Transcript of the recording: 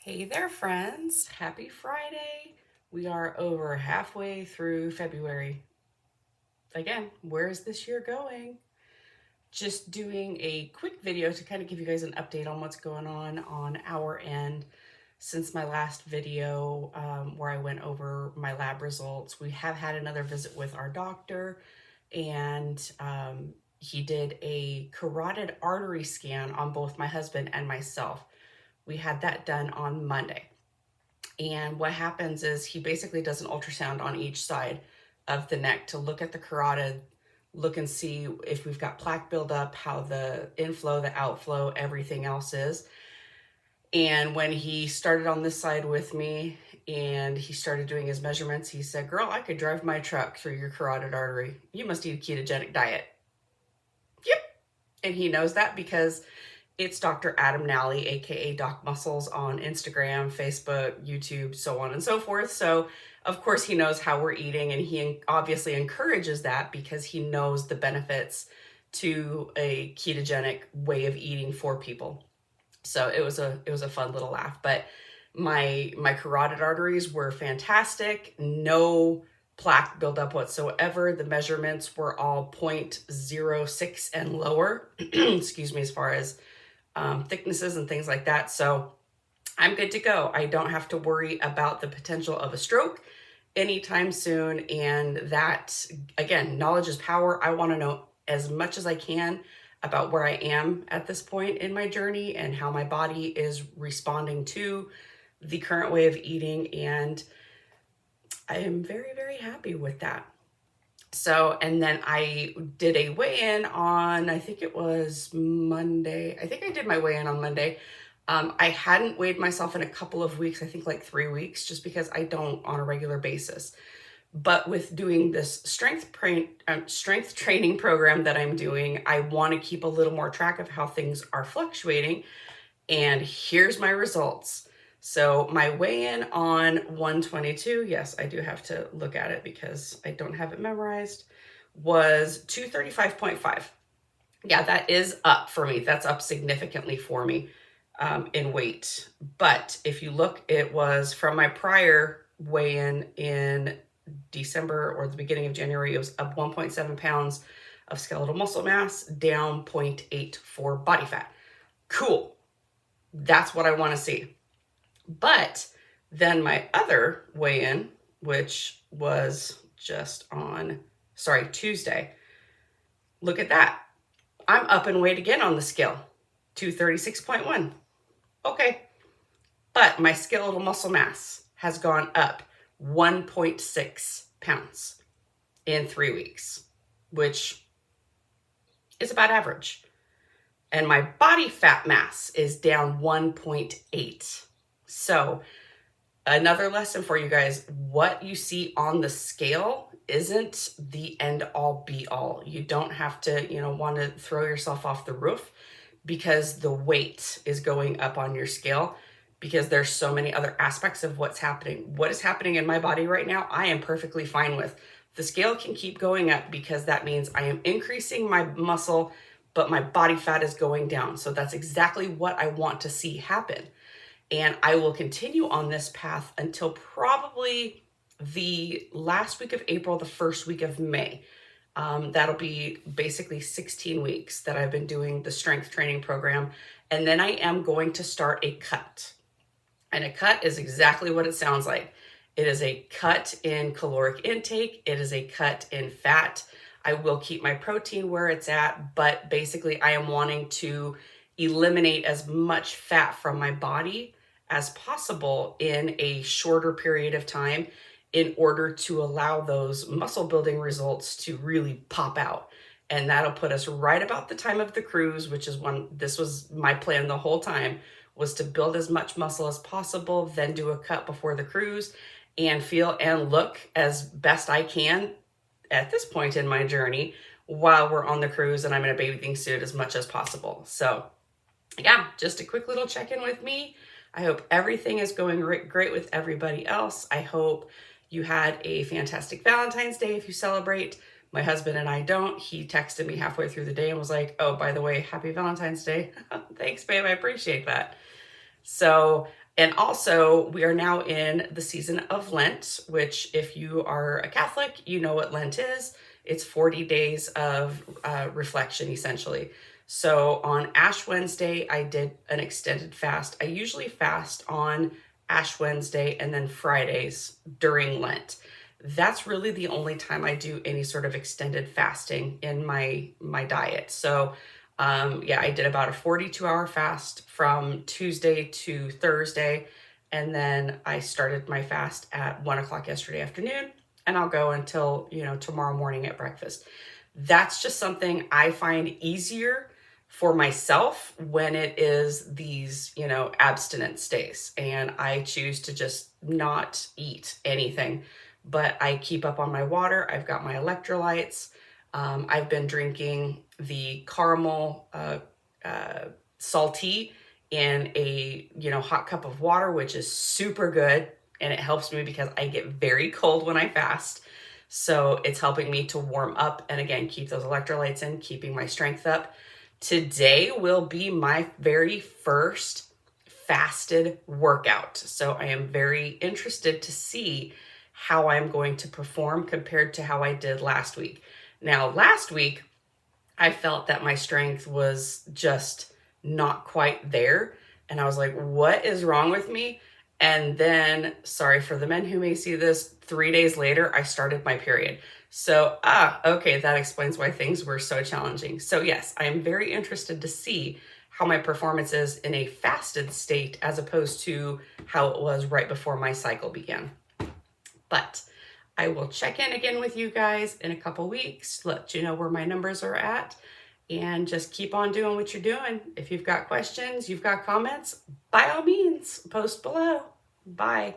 Hey there, friends. Happy Friday. We are over halfway through February. Again, where is this year going? Just doing a quick video to kind of give you guys an update on what's going on our end. Since my last video where I went over my lab results, we have had another visit with our doctor, and he did a carotid artery scan on both my husband and myself. We had that done on Monday. And what happens is he basically does an ultrasound on each side of the neck to look at the carotid, look and see if we've got plaque buildup, how the inflow, the outflow, everything else is. And when he started on this side with me and he started doing his measurements, he said, "Girl, I could drive my truck through your carotid artery. You must eat a ketogenic diet." Yep. And he knows that because it's Dr. Adam Nally, aka Doc Muscles, on Instagram, Facebook, YouTube, so on and so forth. So, of course, he knows how we're eating, and he obviously encourages that because he knows the benefits to a ketogenic way of eating for people. So it was a fun little laugh. But my carotid arteries were fantastic. No plaque buildup whatsoever. The measurements were all 0.06 and lower. Excuse me, as far as thicknesses and things like that. So I'm good to go. I don't have to worry about the potential of a stroke anytime soon. And that, again, knowledge is power. I want to know as much as I can about where I am at this point in my journey and how my body is responding to the current way of eating. And I am very, very happy with that. So, and then I did a weigh-in on, I think it was Monday. I think I did my weigh-in on Monday. I hadn't weighed myself in a couple of weeks, I think like 3 weeks, just because I don't on a regular basis. But with doing this strength training program that I'm doing, I want to keep a little more track of how things are fluctuating. And here's my results. So my weigh-in on 122, yes, I do have to look at it because I don't have it memorized, was 235.5. Yeah, that is up for me. That's up significantly for me in weight. But if you look, it was from my prior weigh-in in December or the beginning of January, it was up 1.7 pounds of skeletal muscle mass, down 0.8 for body fat. Cool. That's what I want to see. But then my other weigh-in, which was just on, Tuesday, look at that. I'm up in weight again on the scale, 236.1. Okay. But my skeletal muscle mass has gone up 1.6 pounds in 3 weeks, which is about average. And my body fat mass is down 1.8. So another lesson for you guys, what you see on the scale isn't the end all be all. You don't have to, want to throw yourself off the roof because the weight is going up on your scale, because there's so many other aspects of what's happening. What is happening in my body right now, I am perfectly fine with. The scale can keep going up because that means I am increasing my muscle, but my body fat is going down. So that's exactly what I want to see happen. And I will continue on this path until probably the last week of April, the first week of May. That'll be basically 16 weeks that I've been doing the strength training program. And then I am going to start a cut. And a cut is exactly what it sounds like. It is a cut in caloric intake. It is a cut in fat. I will keep my protein where it's at, but basically I am wanting to eliminate as much fat from my body as possible in a shorter period of time in order to allow those muscle building results to really pop out. And that'll put us right about the time of the cruise, which is when this was my plan the whole time, was to build as much muscle as possible, then do a cut before the cruise and feel and look as best I can at this point in my journey while we're on the cruise and I'm in a bathing suit as much as possible. So yeah, just a quick little check-in with me. I hope everything is going great with everybody else. I hope you had a fantastic Valentine's Day if you celebrate. My husband and I don't. He texted me halfway through the day and was like, "Oh, by the way, happy Valentine's Day." Thanks, babe. I appreciate that. So And also, we are now in the season of Lent, which, if you are a Catholic, you know what Lent is. It's 40 days of reflection, essentially. So on Ash Wednesday, I did an extended fast. I usually fast on Ash Wednesday and then Fridays during Lent. That's really the only time I do any sort of extended fasting in my diet. So yeah, I did about a 42-hour fast from Tuesday to Thursday, and then I started my fast at 1 o'clock yesterday afternoon, and I'll go until, tomorrow morning at breakfast. That's just something I find easier for myself when it is these, abstinence days, and I choose to just not eat anything, but I keep up on my water. I've got my electrolytes. I've been drinking the caramel salty in a hot cup of water, which is super good, and it helps me because I get very cold when I fast. So it's helping me to warm up and again keep those electrolytes in, keeping my strength up. Today will be my very first fasted workout. So I am very interested to see how I'm going to perform compared to how I did last week. Now, last week, I felt that my strength was just not quite there. And I was like, what is wrong with me? And then, sorry for the men who may see this, 3 days later, I started my period. So, okay, that explains why things were so challenging. So yes, I am very interested to see how my performance is in a fasted state as opposed to how it was right before my cycle began. But I will check in again with you guys in a couple weeks, let you know where my numbers are at, and just keep on doing what you're doing. If you've got questions, you've got comments, by all means, post below. Bye.